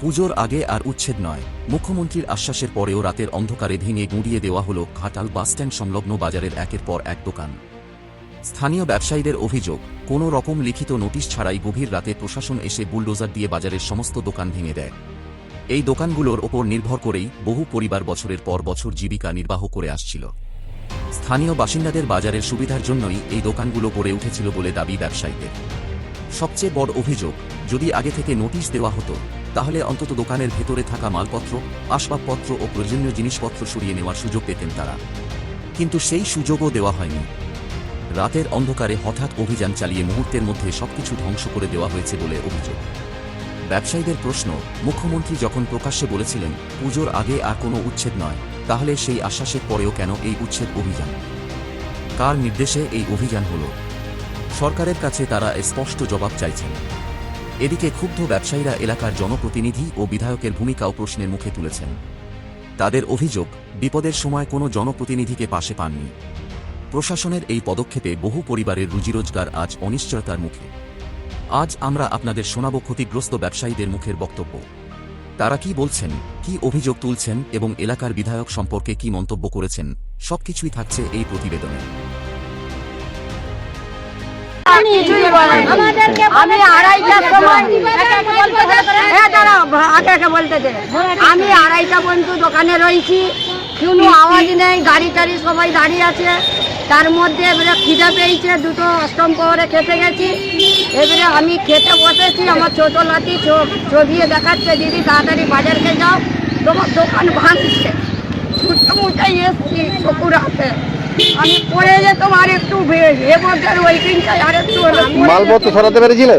পুজোর আগে আর উচ্ছেদ নয়। মুখ্যমন্ত্রীর আশ্বাসের পরেও রাতের অন্ধকারে ভেঙে গুঁড়িয়ে দেওয়া হল ঘাটাল বাসস্ট্যান্ড সংলগ্ন বাজারের একের পর এক দোকান। স্থানীয় ব্যবসায়ীদের অভিযোগ, কোনো রকম লিখিত নোটিশ ছাড়াই গভীর রাতে প্রশাসন এসে বুলডোজার দিয়ে বাজারের সমস্ত দোকান ভেঙে দেয়। এই দোকানগুলোর ওপর নির্ভর করেই বহু পরিবার বছরের পর বছর জীবিকা নির্বাহ করে আসছিল। স্থানীয় বাসিন্দাদের বাজারের সুবিধার জন্যই এই দোকানগুলো গড়ে উঠেছিল বলে দাবি ব্যবসায়ীদের। সবচেয়ে বড় অভিযোগ, যদি আগে থেকে নোটিশ দেওয়া হতো তাহলে অন্তত দোকানের ভেতরে থাকা মালপত্র, আসবাবপত্র ও প্রয়োজনীয় জিনিসপত্র সরিয়ে নেওয়ার সুযোগ পেতেন তারা, কিন্তু সেই সুযোগও দেওয়া হয়নি। রাতের অন্ধকারে হঠাৎ অভিযান চালিয়ে মুহূর্তের মধ্যে সবকিছু ধ্বংস করে দেওয়া হয়েছে বলে অভিযোগ। ব্যবসায়ীদের প্রশ্ন, মুখ্যমন্ত্রী যখন প্রকাশ্যে বলেছিলেন পুজোর আগে আর কোনো উচ্ছেদ নয়, তাহলে সেই আশ্বাসের পরেও কেন এই উচ্ছেদ অভিযান? কার নির্দেশে এই অভিযান হলো? সরকারের কাছে তারা স্পষ্ট জবাব চাইছেন। এদিকে ক্ষুব্ধ ব্যবসায়ীরা এলাকার জনপ্রতিনিধি ও বিধায়কের ভূমিকাও প্রশ্নের মুখে তুলেছেন। তাদের অভিযোগ, বিপদের সময় কোনো জনপ্রতিনিধিকে পাশে পাননি। প্রশাসনের এই পদক্ষেপে বহু পরিবারের রুজিরোজগার আজ অনিশ্চয়তার মুখে। আজ আমরা আপনাদের শোনাব ক্ষতিগ্রস্ত ব্যবসায়ীদের মুখের বক্তব্য। তারা কি বলছেন, কি অভিযোগ তুলছেন এবং এলাকার বিধায়ক সম্পর্কে কি মন্তব্য করেছেন, সবকিছুই থাকছে এই প্রতিবেদনে। আমি আড়াইটার সময় আমি আড়াইটা পর্যন্ত দোকানে রয়েছি, কোনো আওয়াজ নেই, গাড়ি টাড়ি সবাই দাঁড়িয়ে আছে। তার মধ্যে এবারে খিদে পেয়েছে, দুটো অষ্টম প্রহরে খেতে গেছি। এবারে আমি খেতে বসেছি, আমার ছোটো লাঠি ছবিয়ে দেখাচ্ছে, দিদি তাড়াতাড়ি বাজারকে যাও, তোমার দোকান ভাঙছে। ছুটে মুটে এসছি চকুর হাতে, আমি পড়ে যেতাম আর একটু হেমন্তের ওয়েটিংটাই আর একটু মালপত্র সরাতে পেরেছিলে?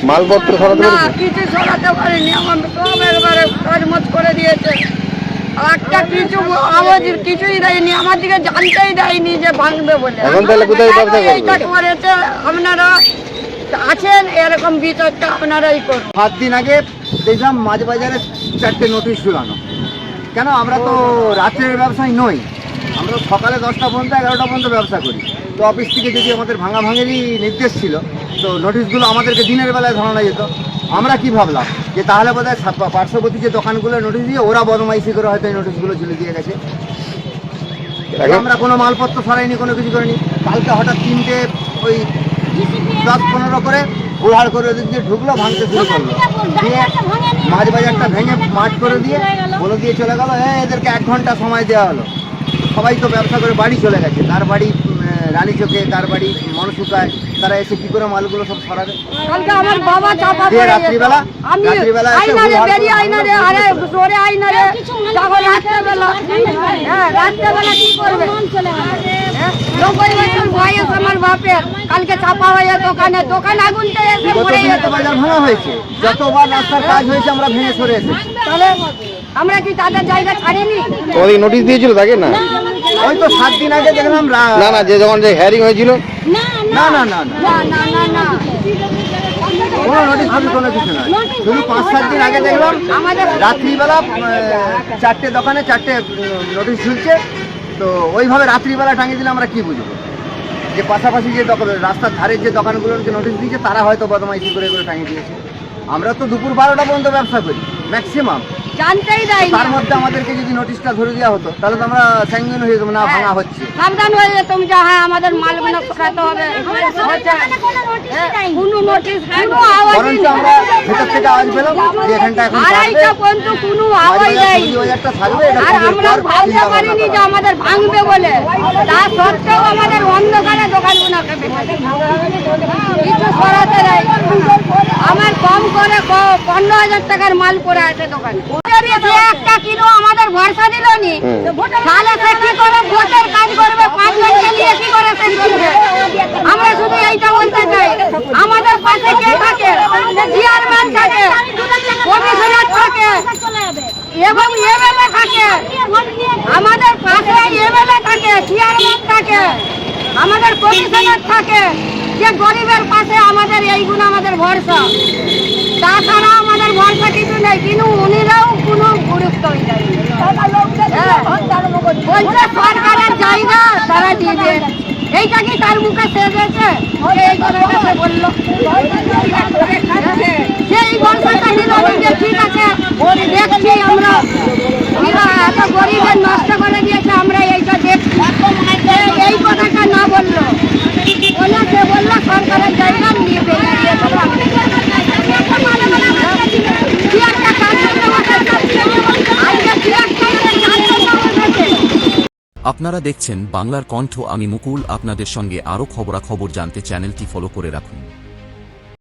মালপত্র সরাতে পেরেছিলে? কিছু সরাতে পারিনি, আমার সব একবারে কাজমজ করে দিয়েছে। একটা কিছু আওয়াজ কিছুই দেয়নি, আমার দিকে জানতেই দেয়নি যে ভাঙবে বলে। এখন তাহলে কোথায় ব্যবসা করবে? এইটা করেছে, আপনারা আছেন এরকম বিচারটা আপনারাই করুন। 7 দিন আগে দেখলাম মাছ বাজারে 4টে নোটিশ ঝুলানো। কেন? আমরা তো রাত্রের ব্যবসায়ী নই, আমরা সকালে 10টা পর্যন্ত 11টা পর্যন্ত ব্যবসা করি। তো অফিস থেকে যদি আমাদের ভাঙাভাঙেরই নির্দেশ ছিল, তো নোটিশগুলো আমাদেরকে দিনের বেলায় ধরানো যেত। আমরা কি ভাবলাম যে তাহলে বোধহয় পার্শ্ববর্তী যে দোকানগুলো নোটিশ দিয়ে ওরা বদমাইশি করে হয়তো এই নোটিশগুলো ঝুলে দিয়ে গেছে। আমরা কোনো মালপত্র সরাইনি, কোনো কিছু করিনি। কালকে হঠাৎ 3টে ওই 10-15 করে উড়াড় করে ওদিক দিয়ে ঢুকলো, ভাঙতে শুরু করলো। দিয়ে মাছ বাজারটা ভেঙে মাঠ করে দিয়ে বলে দিয়ে চলে গেল। এদেরকে 1 ঘন্টা সময় দেওয়া হলো। সবাই তো ব্যবসা করে বাড়ি চলে গেছে, তার বাড়ি রানী চোখে, তার বাড়ি মনসুকায়, তারা এসে কি করে মালগুলো সব সরাবে? আমার বাবা চাপা পড়ে রাত্রিবেলা আইনারে বেরিয়ে আইনারে আরে সরে আইনারে তখন রাত্রিবেলা রাত্রিবেলা কি করবে? লোকের মতন বয়স আমার বাপের, কালকে চাপা হয়ে দোকান আগুনটা এসে পড়ে যেত। বাজার ভাঙা হয়েছে, যতবার রাস্তার কাজ হয়েছে আমরা ভেঙে সরে এসেছি। তাহলে আমরা কি তাদের জায়গা ছাড়িনি? ওই নোটিশ দিয়েছিল তাকে? না, ওই তো 7 দিন আগে দেখলাম। না না, যে যখন যে হিয়ারিং হয়েছিল, না না না না না কোনো নোটিশ কোনো কিছু নয়। শুধু 5-7 দিন আগে দেখলাম রাত্রিবেলা 4টে দোকানে 4টে নোটিশ ঝুলছে। তো ওইভাবে রাত্রিবেলা টাঙিয়ে দিলে আমরা কি বুঝবো? যে পাশাপাশি যে রাস্তার ধারের যে দোকানগুলোকে নোটিশ দিয়েছে তারা হয়তো বদমাইশি করে করে টাঙিয়ে দিয়েছে। আমরা তো দুপুর 12টা পর্যন্ত ব্যবসা করি ম্যাক্সিমাম, জানতেই দেয়। তার মধ্যে আমাদেরকে যদি নোটিশটা ধরে দেওয়া হতো তাহলে তো আমরা স্যাঙ্গুইন হয়ে যেতাম, না ভাঙা হচ্ছে। সাবধান হয়ে যেতাম যে হ্যাঁ আমাদের মালগুলো খাতে হবে। কোনো নোটিশ, কোনো আওয়াজ নেই। বরঞ্চ আমরা ভেতর থেকে আওয়াজ পেলাম যে এখানটা এখন আড়াইটা পর্যন্ত কোনো আওয়াজ নেই। বাজারটা থাকবে, এটা আর আমরা ভাবতে পারিনি যে আমাদের ভাঙবে বলে। তা সত্ত্বেও আমাদের অন্ধকারে দোকানগুলোকে কিছু সরাতে দেয়। আমার কম করে 15,000 টাকার মাল পড়ে আছে দোকানে। একটা কিলো আমাদের ভরসা দিল নি, তাহলে সে কি করে ভোটের কাজ করবে? 5 জনকে নিয়ে কি করে সে করবে? আমরা শুধু এইটা বলতে চাই, আমাদের পাশে কে থাকে? চেয়ারম্যান থাকে, কমিশনার থাকে এবং এমএলএ থাকে। আমাদের পাশে এমএলএ থাকে, চেয়ারম্যান থাকে, আমাদের কমিশনার থাকে। যে গরিবের পাশে আমাদের এইগুলো আমাদের ভরসা, তাছাড়া আমাদের ভরসা কিছু নেই। কিন্তু উনিরাও কোনো গুরুত্বই দেয়। বলছে সরকারের জায়গা তারা দিবে, এইটা কি তার মুখে শেষ হয়েছে? এই কথাটা সে বললো, সেই ভরসাটা নিল যে ঠিক আছে দেখছি আমরা এরা এত গরিবের নষ্ট করে দিয়েছে, আমরা এইটা দেখছি। এই কথাটা না বললো, সে বললো সরকারের জায়গা নিয়ে বেরিয়ে দিয়েছে। আপনারা দেখছেন বাংলার কণ্ঠ। আমি মুকুল। আপনাদের সঙ্গে আরও খবরাখবর জানতে চ্যানেলটি ফলো করে রাখুন।